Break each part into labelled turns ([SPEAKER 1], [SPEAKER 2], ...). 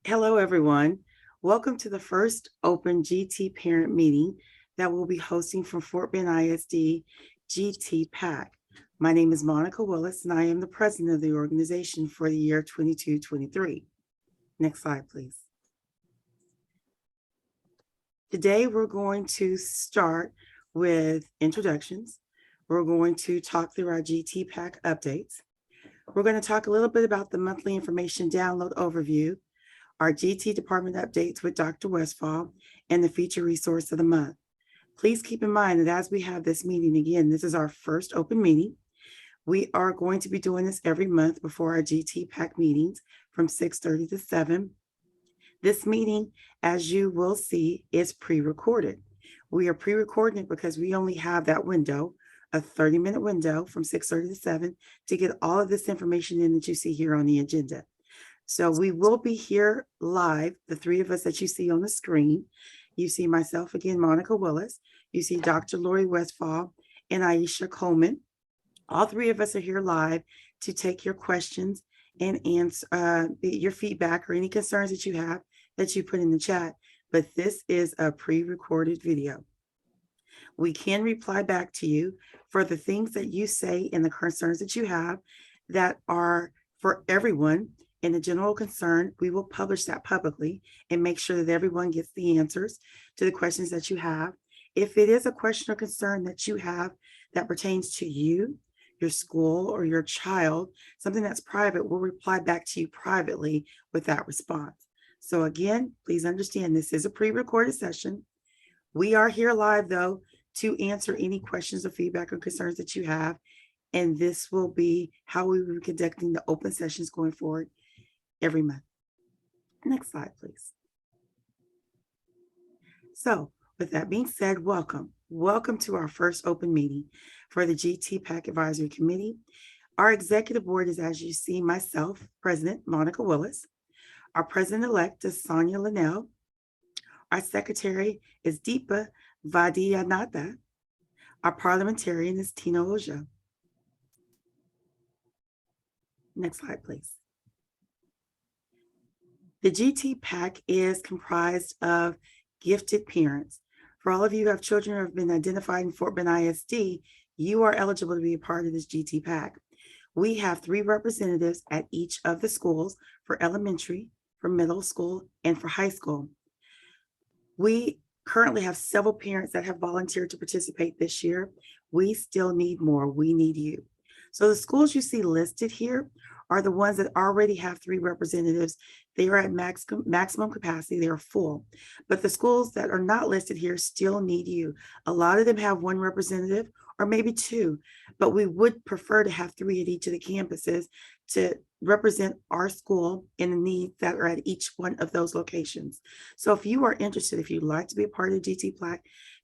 [SPEAKER 1] Hello, everyone. Welcome to the first open GT parent meeting that we'll be hosting from Fort Bend ISD GT PAC. My name is Monica Willis, and I am the president of the organization for the year 22-23. Next slide, please. Today, we're going to start with introductions. We're going to talk through our GT PAC updates. We're going to talk a little bit about the monthly information download overview, our GT department updates with Dr. Westfall, and the feature resource of the month. Please keep in mind that as we have this meeting again, this is our first open meeting. We are going to be doing this every month before our GT PAC meetings from 6:30 to 7. This meeting, as you will see, is pre-recorded. We are pre-recording it because we only have that window, a 30-minute window from 6:30 to 7, to get all of this information in that you see here on the agenda. So we will be here live, the three of us that you see on the screen. You see myself again, Monica Willis. You see Dr. Lori Westfall and Aisha Coleman. All three of us are here live to take your questions and answer your feedback or any concerns that you have that you put in the chat. But this is a pre-recorded video. We can reply back to you for the things that you say and the concerns that you have that are for everyone. In a general concern, we will publish that publicly and make sure that everyone gets the answers to the questions that you have. If it is a question or concern that you have that pertains to you, your school, or your child, something that's private, we'll reply back to you privately with that response. So again, please understand this is a pre-recorded session. We are here live, though, to answer any questions or feedback or concerns that you have. And this will be how we will be conducting the open sessions going forward every month. Next slide, please. So with that being said, welcome. Welcome to our first open meeting for the GT PAC Advisory Committee. Our executive board is, as you see, myself, President Monica Willis. Our president-elect is Sonia Linnell. Our secretary is Deepa Vadiyanatha. Our parliamentarian is Tina Ojo. Next slide, please. The GT PAC is comprised of gifted parents. For all of you who have children who have been identified in Fort Bend ISD, you are eligible to be a part of this GT PAC. We have 3 representatives at each of the schools for elementary, for middle school, and for high school. We currently have several parents that have volunteered to participate this year. We still need more. We need you. So the schools you see listed here are the ones that already have 3 representatives. They are at maximum capacity. They are full. But the schools that are not listed here still need you. A lot of them have 1 representative or maybe 2, but we would prefer to have 3 at each of the campuses to represent our school and the needs that are at each one of those locations. So if you are interested, if you'd like to be a part of GT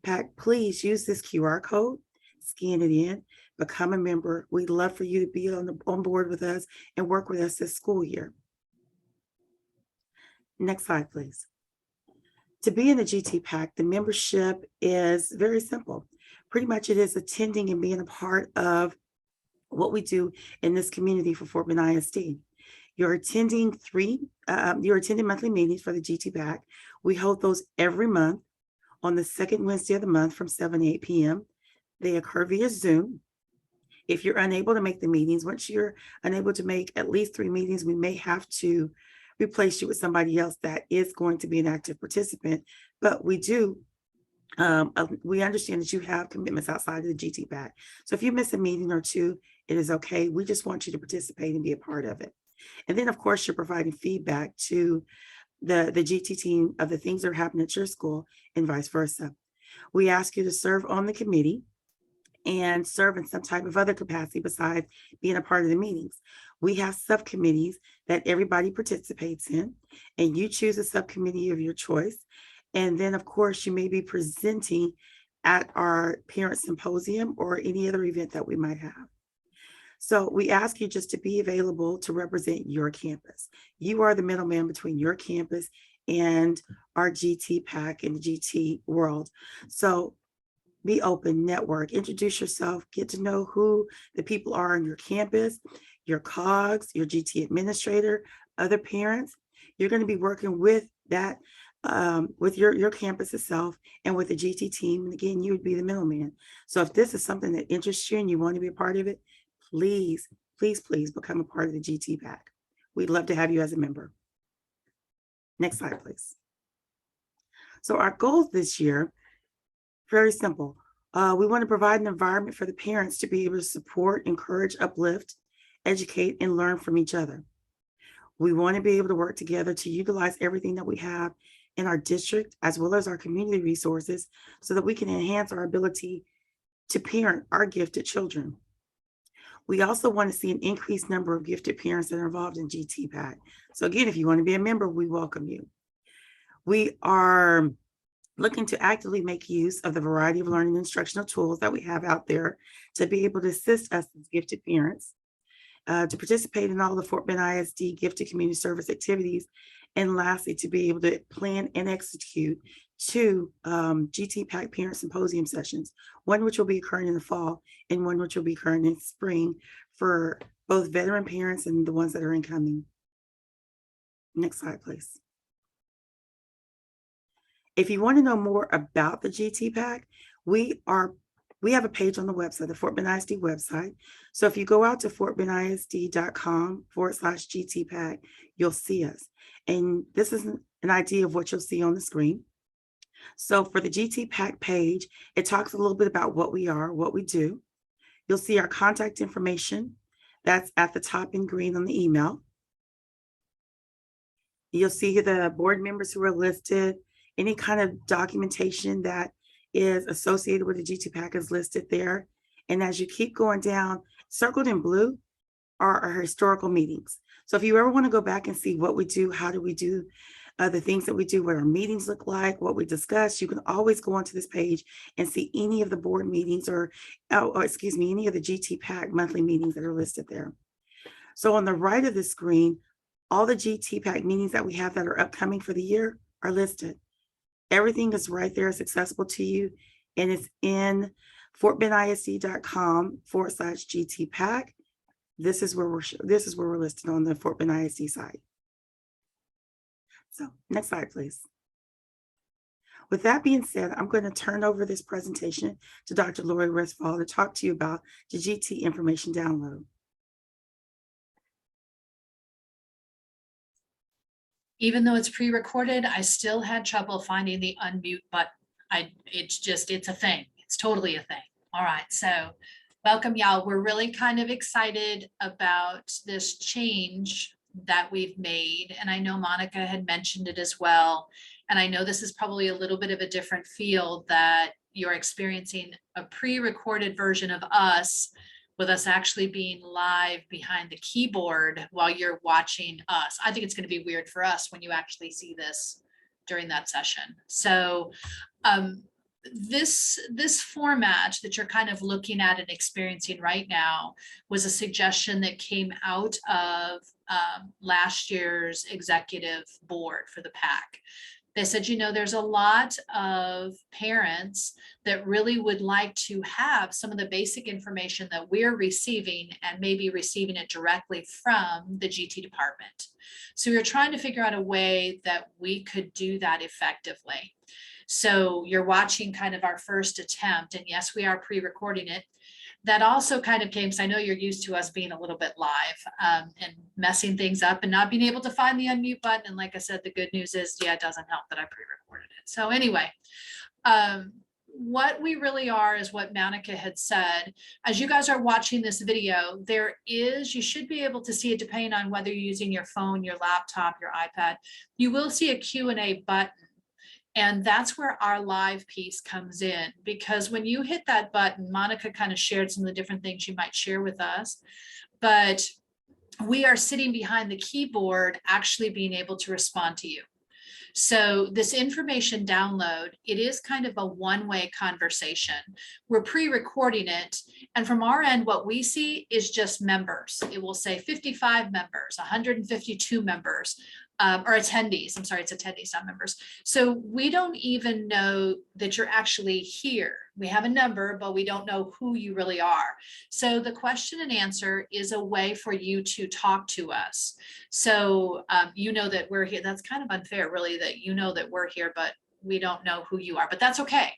[SPEAKER 1] PAC, please use this QR code, scan it in, become a member. We'd love for you to be on board with us and work with us this school year. Next slide, please. To be in the GT PAC, the membership is very simple. Pretty much it is attending and being a part of what we do in this community for Fort Bend ISD. You're attending monthly meetings for the GT PAC. We hold those every month on the second Wednesday of the month from 7 to 8 p.m. They occur via Zoom. If you're unable to make the meetings, once you're unable to make at least 3 meetings, we may have to replace you with somebody else that is going to be an active participant. But we understand that you have commitments outside of the GT PAC. So if you miss a meeting or 2, it is okay. We just want you to participate and be a part of it. And then, of course, you're providing feedback to the GT team of the things that are happening at your school and vice versa. We ask you to serve on the committee and serve in some type of other capacity besides being a part of the meetings. We have subcommittees that everybody participates in, and you choose a subcommittee of your choice. And then, of course, you may be presenting at our parent symposium or any other event that we might have. So we ask you just to be available to represent your campus. You are the middleman between your campus and our GT PAC and the GT world. So be open, network, introduce yourself, get to know who the people are on your campus, your COGS, your GT administrator, other parents. You're going to be working with that, with your campus itself and with the GT team. And again, you would be the middleman. So if this is something that interests you and you want to be a part of it, please, please, please become a part of the GT PAC. We'd love to have you as a member. Next slide, please. So our goals this year, very simple. We want to provide an environment for the parents to be able to support, encourage, uplift, educate, and learn from each other. We want to be able to work together to utilize everything that we have in our district, as well as our community resources, so that we can enhance our ability to parent our gifted children. We also want to see an increased number of gifted parents that are involved in GT PAC. So again, if you want to be a member, we welcome you. We are looking to actively make use of the variety of learning instructional tools that we have out there to be able to assist us as gifted parents, to participate in all the Fort Bend ISD gifted community service activities, and lastly, to be able to plan and execute two GT PAC parent symposium sessions, one which will be occurring in the fall and one which will be occurring in spring for both veteran parents and the ones that are incoming. Next slide, please. If you want to know more about the GT PAC, we have a page on the website, the Fort Bend ISD website. So if you go out to fortbendisd.com/GT PAC, you'll see us. And this is an idea of what you'll see on the screen. So for the GT PAC page, it talks a little bit about what we are, what we do. You'll see our contact information. That's at the top in green on the email. You'll see the board members who are listed, any kind of documentation that is associated with the GT PAC is listed there. And as you keep going down, circled in blue are our historical meetings. So if you ever want to go back and see what we do, how do we do the things that we do, what our meetings look like, what we discuss, you can always go onto this page and see any of the board meetings or any of the GT PAC monthly meetings that are listed there. So on the right of the screen, all the GT PAC meetings that we have that are upcoming for the year are listed. Everything is right there. It's accessible to you, and it's in fortbendisd.com/GT PAC. This is where we're listed on the Fort Bend ISD site. So next slide, please. With that being said, I'm going to turn over this presentation to Dr. Lori Westfall to talk to you about the GT information download.
[SPEAKER 2] Even though it's pre-recorded, I still had trouble finding the unmute button. It's a thing. It's totally a thing. All right, so welcome, y'all. We're really kind of excited about this change that we've made. And I know Monica had mentioned it as well. And I know this is probably a little bit of a different feel that you're experiencing a pre-recorded version of us, with us actually being live behind the keyboard while you're watching us. I think it's going to be weird for us when you actually see this during that session. So this format that you're kind of looking at and experiencing right now was a suggestion that came out of last year's executive board for the PAC. They said, you know, there's a lot of parents that really would like to have some of the basic information that we're receiving and maybe receiving it directly from the GT department. So we were trying to figure out a way that we could do that effectively. So you're watching kind of our first attempt, and yes, we are pre-recording it. That also kind of came, because I know you're used to us being a little bit live and messing things up and not being able to find the unmute button. And like I said, the good news is, yeah, it doesn't help that I pre-recorded it. So anyway, what we really are is what Monica had said. As you guys are watching this video, you should be able to see it depending on whether you're using your phone, your laptop, your iPad. You will see a Q&A button. And that's where our live piece comes in, because when you hit that button, Monica kind of shared some of the different things you might share with us, but we are sitting behind the keyboard actually being able to respond to you. So this information download, it is kind of a one-way conversation. We're pre-recording it. And from our end, what we see is just members. It will say 55 members, 152 members. or attendees. I'm sorry, it's attendees, not members. So we don't even know that you're actually here. We have a number, but we don't know who you really are. So the question and answer is a way for you to talk to us. So you know that we're here. That's kind of unfair, really, that you know that we're here, but we don't know who you are, but that's okay.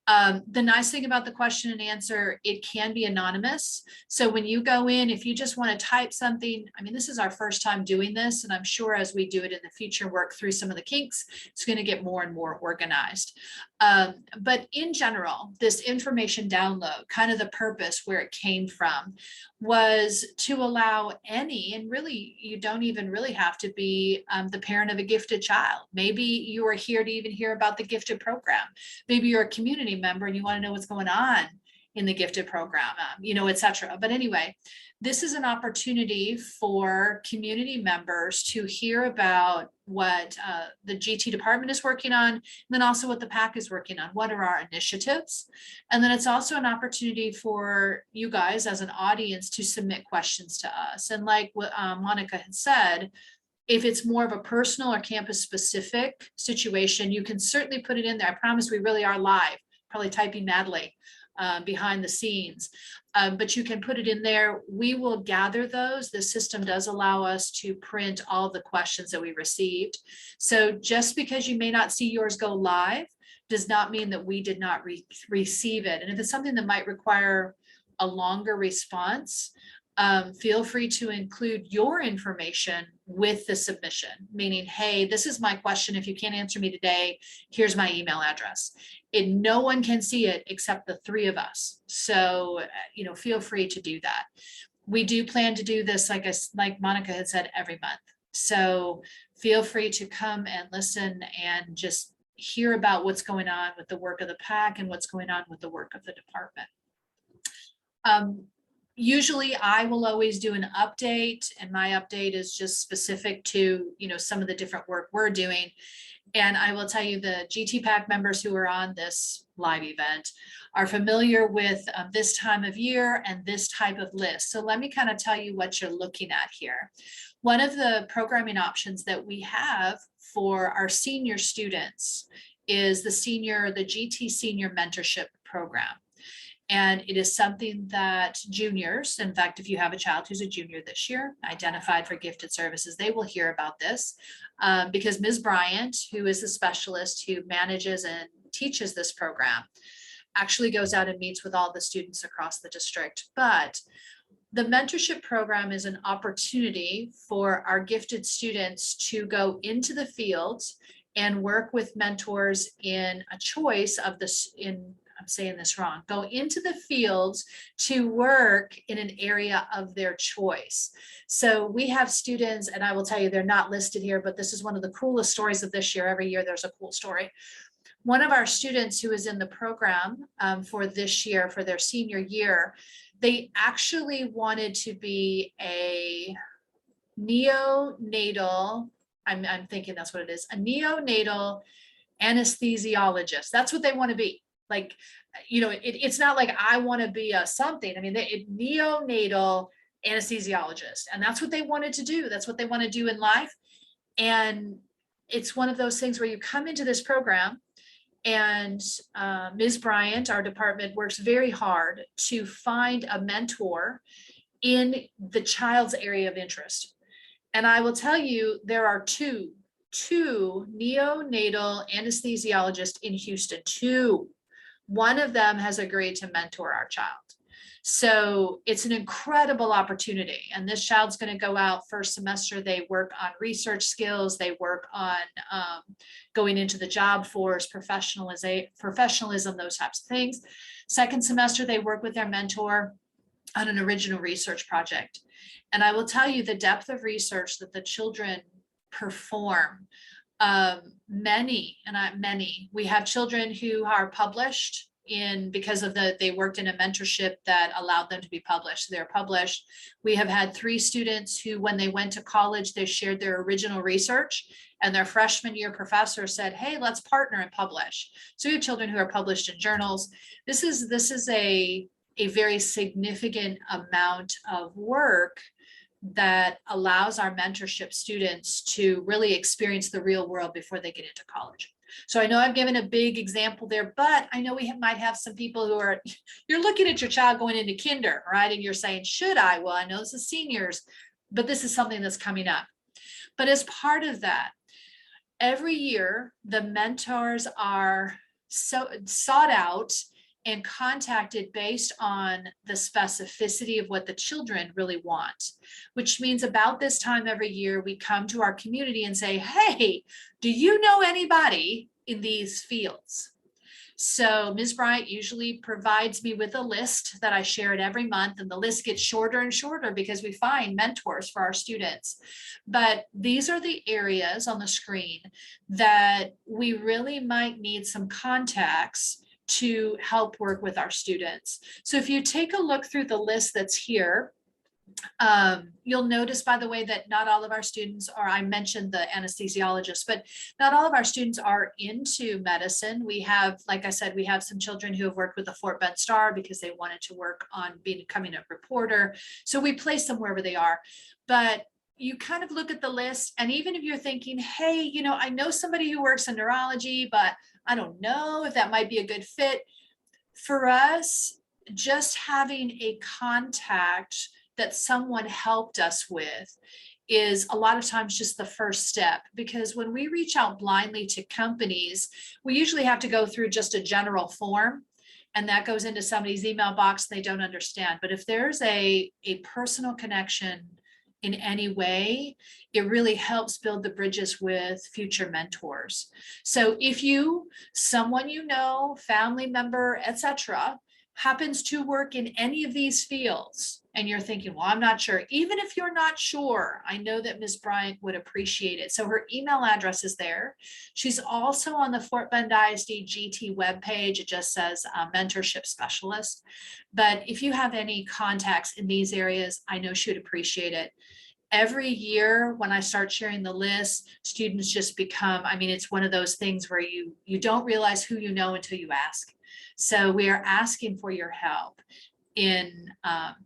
[SPEAKER 2] The nice thing about the question and answer, it can be anonymous. So when you go in, if you just want to type something, I mean, this is our first time doing this, and I'm sure as we do it in the future, work through some of the kinks, it's going to get more and more organized. But in general, this information download, kind of the purpose where it came from, was to allow any, and really, you don't even really have to be the parent of a gifted child. Maybe you are here to even hear about the gifted program. Maybe you're a community member and you want to know what's going on in the gifted program, et cetera. But anyway, this is an opportunity for community members to hear about what the GT department is working on, and then also what the PAC is working on. What are our initiatives? And then it's also an opportunity for you guys as an audience to submit questions to us. And like what Monica had said, if it's more of a personal or campus specific situation, you can certainly put it in there. I promise we really are live, probably typing madly behind the scenes, but you can put it in there. We will gather those. The system does allow us to print all the questions that we received. So just because you may not see yours go live does not mean that we did not receive it. And if it's something that might require a longer response, feel free to include your information with the submission, meaning, hey, this is my question. If you can't answer me today, here's my email address. And no one can see it except the three of us. So, feel free to do that. We do plan to do this, like Monica had said, every month. So feel free to come and listen and just hear about what's going on with the work of the PAC and what's going on with the work of the department. Usually I will always do an update, and my update is just specific to, some of the different work we're doing. And I will tell you, the GT PAC members who are on this live event are familiar with this time of year and this type of list. So let me kind of tell you what you're looking at here. One of the programming options that we have for our senior students is the GT Senior Mentorship Program. And it is something that juniors, in fact, if you have a child who's a junior this year, identified for gifted services, they will hear about this because Ms. Bryant, who is the specialist who manages and teaches this program, actually goes out and meets with all the students across the district. But the mentorship program is an opportunity for our gifted students to go into the fields and work with mentors in a choice of this, I'm saying this wrong, go into the fields to work in an area of their choice. So we have students, and I will tell you, they're not listed here, but this is one of the coolest stories of this year. Every year there's a cool story. One of our students who is in the program for this year, for their senior year, they actually wanted to be a neonatal, I'm thinking that's what it is, a neonatal anesthesiologist. That's what they want to be. Like, it's not like I want to be a something. I mean, neonatal anesthesiologist, and that's what they wanted to do. That's what they want to do in life. And it's one of those things where you come into this program, and Ms. Bryant, our department, works very hard to find a mentor in the child's area of interest. And I will tell you, there are two neonatal anesthesiologists in Houston, two. One of them has agreed to mentor our child. So it's an incredible opportunity. And this child's going to go out first semester. They work on research skills. They work on going into the job force, professionalism, those types of things. Second semester, they work with their mentor on an original research project. And I will tell you the depth of research that the children perform. We have children who are published because of they worked in a mentorship that allowed them to be published. They're published. We have had 3 students who, when they went to college, they shared their original research, and their freshman year professor said, hey, let's partner and publish. So we have children who are published in journals. This is a very significant amount of work that allows our mentorship students to really experience the real world before they get into college. So I know I've given a big example there, but I know might have some people who are, you're looking at your child going into kinder, right? And you're saying, should I? Well, I know this is seniors, but this is something that's coming up. But as part of that, every year, the mentors are so sought out and contacted based on the specificity of what the children really want, which means about this time every year, we come to our community and say, hey, do you know anybody in these fields? So Ms. Bryant usually provides me with a list that I share it every month, and the list gets shorter and shorter because we find mentors for our students. But these are the areas on the screen that we really might need some contacts to help work with our students. So if you take a look through the list that's here, you'll notice, by the way, that not all of our students are, I mentioned the anesthesiologist, but not all of our students are into medicine. We have, like I said, we have some children who have worked with the Fort Bend Star because they wanted to work on becoming a reporter. So we place them wherever they are. But you kind of look at the list, and even if you're thinking, hey, you know, I know somebody who works in neurology, but I don't know if that might be a good fit. For us, just having a contact that someone helped us with is a lot of times just the first step, because when we reach out blindly to companies, we usually have to go through just a general form, and that goes into somebody's email box they don't understand. But if there's a personal connection in any way, it really helps build the bridges with future mentors. So if someone you know, family member, etc., happens to work in any of these fields, and you're thinking, well, I'm not sure. Even if you're not sure, I know that Ms. Bryant would appreciate it. So her email address is there. She's also on the Fort Bend ISD GT webpage. It just says mentorship specialist. But if you have any contacts in these areas, I know she would appreciate it. Every year when I start sharing the list, students just become, I mean, it's one of those things where you don't realize who you know until you ask. So we are asking for your help in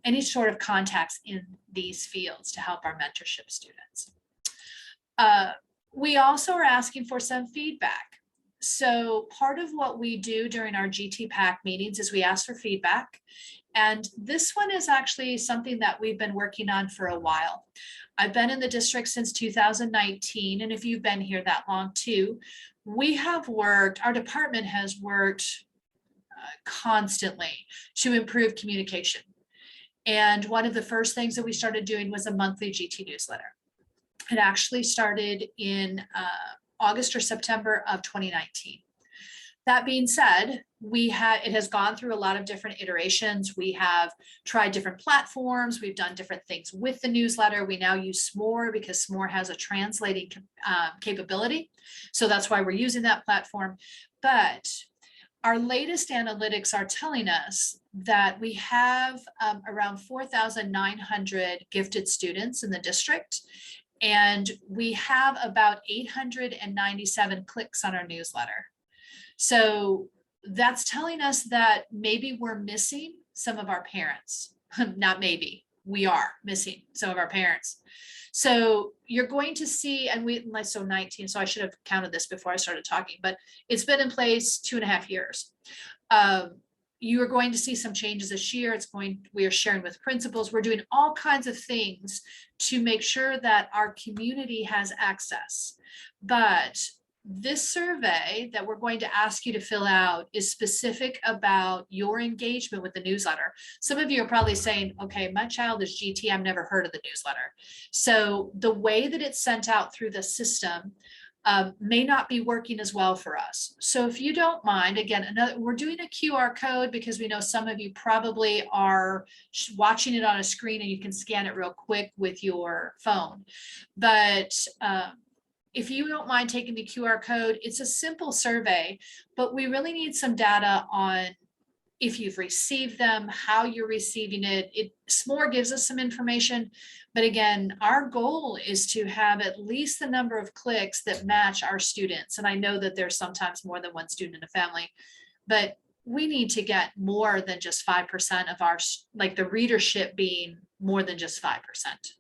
[SPEAKER 2] any sort of contacts in these fields to help our mentorship students. We also are asking for some feedback. So part of what we do during our GT-PAC meetings is we ask for feedback. And this one is actually something that we've been working on for a while. I've been in the district since 2019. And if you've been here that long too, our department has worked constantly to improve communication. And one of the first things that we started doing was a monthly GT newsletter. It actually started in August or September of 2019. That being said, it has gone through a lot of different iterations. We have tried different platforms. We've done different things with the newsletter. We now use Smore because Smore has a translating capability. So that's why we're using that platform. But our latest analytics are telling us that we have around 4,900 gifted students in the district, and we have about 897 clicks on our newsletter. So that's telling us that maybe we're missing some of our parents. Not maybe, we are missing some of our parents. So you're going to see, so 19, so I should have counted this before I started talking, but it's been in place 2.5 years. You are going to see some changes this year. We are sharing with principals. We're doing all kinds of things to make sure that our community has access. But this survey that we're going to ask you to fill out is specific about your engagement with the newsletter. Some of you are probably saying, okay, my child is GT, I've never heard of the newsletter. So the way that it's sent out through the system may not be working as well for us. So if you don't mind, again, we're doing a QR code because we know some of you probably are watching it on a screen and you can scan it real quick with your phone. But if you don't mind taking the QR code, it's a simple survey, but we really need some data on if you've received them, how you're receiving it. Smore gives us some information, but again, our goal is to have at least the number of clicks that match our students. And I know that there's sometimes more than one student in a family, but we need to get more than just 5% of our, like the readership being more than just 5%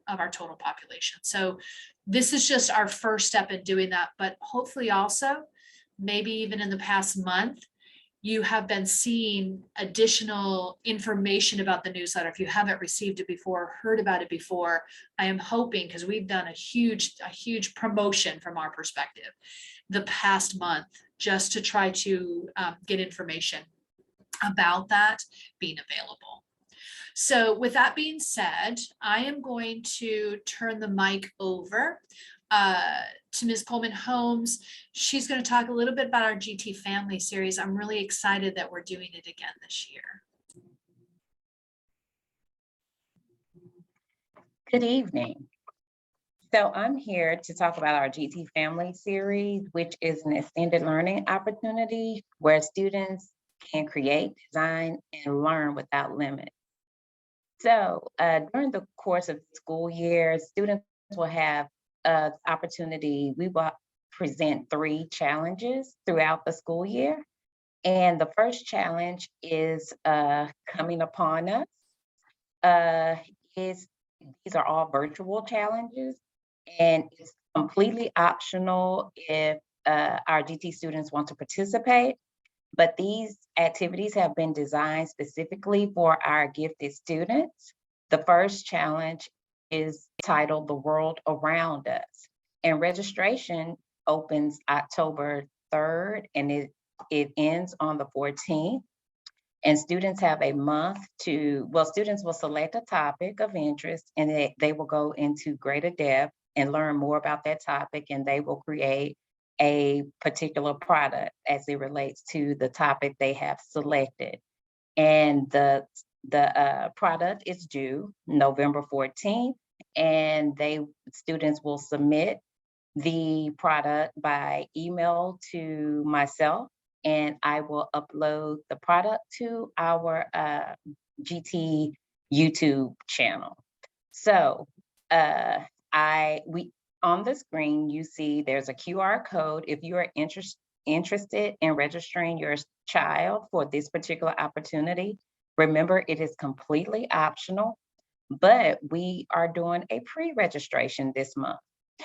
[SPEAKER 2] of our total population. So this is just our first step in doing that, but hopefully also, maybe even in the past month, you have been seeing additional information about the newsletter. If you haven't received it before, heard about it before, I am hoping, because we've done a huge promotion from our perspective the past month, just to try to get information about that being available. So with that being said, I am going to turn the mic over to Ms. Coleman Holmes. She's going to talk a little bit about our GT Family Series. I'm really excited that we're doing it again this year.
[SPEAKER 3] Good evening. So I'm here to talk about our GT Family Series, which is an extended learning opportunity where students can create, design, and learn without limit. So during the course of the school year, students will have an opportunity. We will present 3 challenges throughout the school year. And the first challenge is coming upon us. These are all virtual challenges, and it's completely optional if our GT students want to participate. But these activities have been designed specifically for our gifted students. The first challenge is titled The World Around Us, and registration opens October 3rd and it ends on the 14th. And students have a month students will select a topic of interest, and they will go into greater depth and learn more about that topic, and they will create a particular product as it relates to the topic they have selected. And the product is due November 14th, and students will submit the product by email to myself, and I will upload the product to our GT YouTube channel. So on the screen, you see there's a QR code. If you are interested in registering your child for this particular opportunity, remember it is completely optional, but we are doing a pre-registration this month.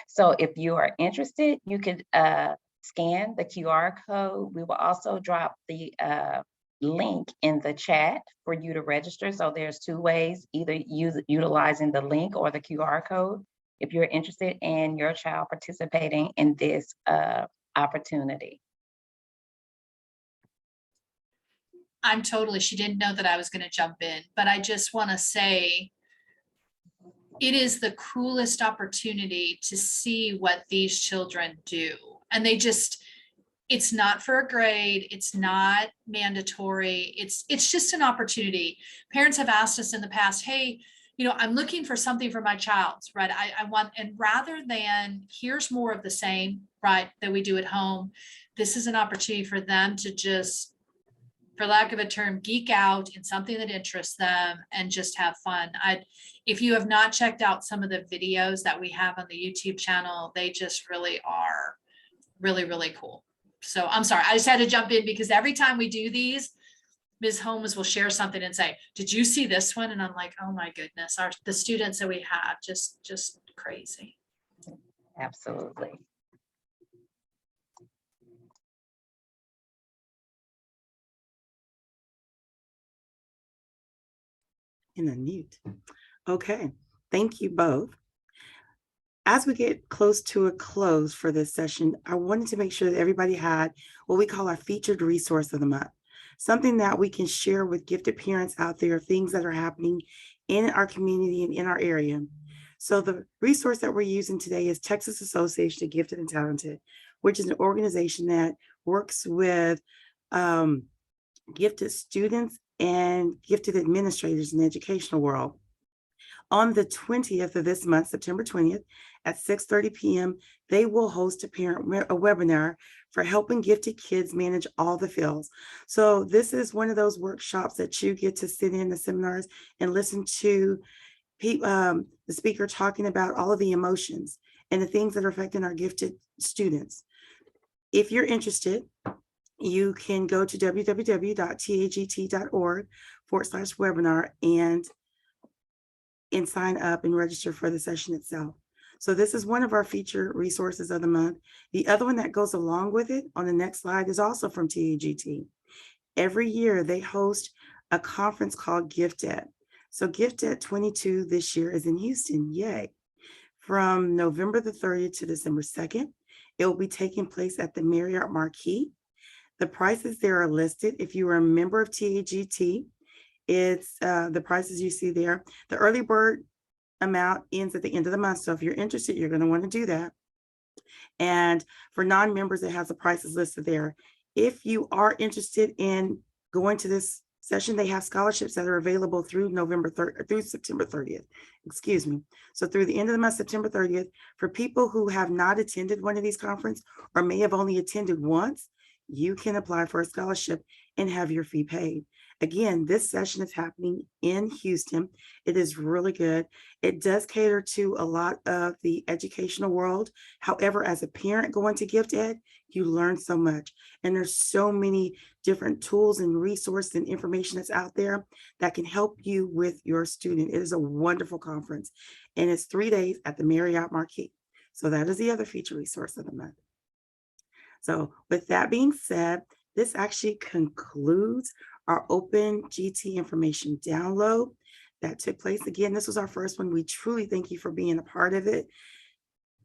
[SPEAKER 3] So if you are interested, you could scan the QR code. We will also drop the link in the chat for you to register. So there's 2 ways, either utilizing the link or the QR code, if you're interested in your child participating in this opportunity.
[SPEAKER 2] She didn't know that I was going to jump in, but I just want to say, it is the coolest opportunity to see what these children do. And it's not for a grade. It's not mandatory. It's just an opportunity. Parents have asked us in the past, hey, I'm looking for something for my child, right? I want, and rather than here's more of the same, right, that we do at home, this is an opportunity for them to just, for lack of a term, geek out in something that interests them and just have fun. If you have not checked out some of the videos that we have on the YouTube channel, they just really are really, really cool. So I'm sorry, I just had to jump in because every time we do these, Ms. Holmes will share something and say, did you see this one? And I'm like, oh my goodness, the students that we have, just crazy.
[SPEAKER 3] Absolutely.
[SPEAKER 1] And unmute. Okay, thank you both. As we get close to a close for this session, I wanted to make sure that everybody had what we call our featured resource of the month, something that we can share with gifted parents out there, things that are happening in our community and in our area. So the resource that we're using today is Texas Association of Gifted and Talented, which is an organization that works with gifted students and gifted administrators in the educational world. On the 20th of this month, September 20th, at 6:30 p.m., they will host a webinar for helping gifted kids manage all the feels. So this is one of those workshops that you get to sit in the seminars and listen to the speaker talking about all of the emotions and the things that are affecting our gifted students. If you're interested, you can go to www.tagt.org/webinar and and sign up and register for the session itself. So this is one of our featured resources of the month. The other one that goes along with it on the next slide is also from TAGT. Every year they host a conference called GiftEd. So GiftEd 22 this year is in Houston, yay. From November the 30th to December 2nd, it will be taking place at the Marriott Marquis. The prices there are listed. If you are a member of TAGT, it's the prices you see there. The early bird amount ends at the end of the month. So if you're interested, you're going to want to do that. And for non-members, it has the prices listed there. If you are interested in going to this session, they have scholarships that are available through September 30th. Excuse me. So through the end of the month, September 30th, for people who have not attended one of these conferences or may have only attended once, you can apply for a scholarship and have your fee paid. Again, this session is happening in Houston. It is really good. It does cater to a lot of the educational world. However, as a parent going to GiftEd, you learn so much. And there's so many different tools and resources and information that's out there that can help you with your student. It is a wonderful conference. And it's 3 days at the Marriott Marquis. So that is the other feature resource of the month. So with that being said, this actually concludes our Open GT information download that took place. Again, this was our first one. We truly thank you for being a part of it.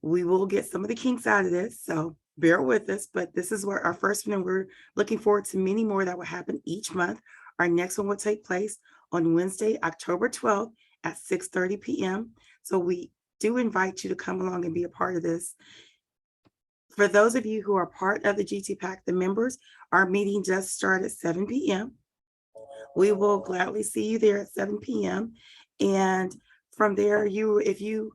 [SPEAKER 1] We will get some of the kinks out of this, so bear with us, but this is where our first one, and we're looking forward to many more that will happen each month. Our next one will take place on Wednesday, October 12th at 6:30 p.m. So we do invite you to come along and be a part of this. For those of you who are part of the GT Pack, the members, our meeting does start at 7 p.m. We will gladly see you there at 7 p.m. And from there, if you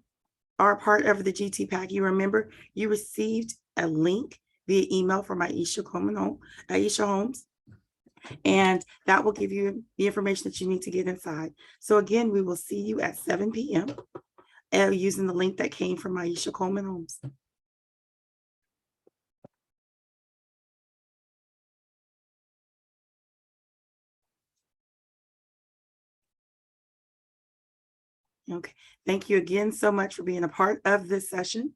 [SPEAKER 1] are part of the GT Pack, you remember you received a link via email from Aisha Holmes, and that will give you the information that you need to get inside. So again, we will see you at 7 p.m. Using the link that came from Aisha Coleman Holmes. Okay, thank you again so much for being a part of this session.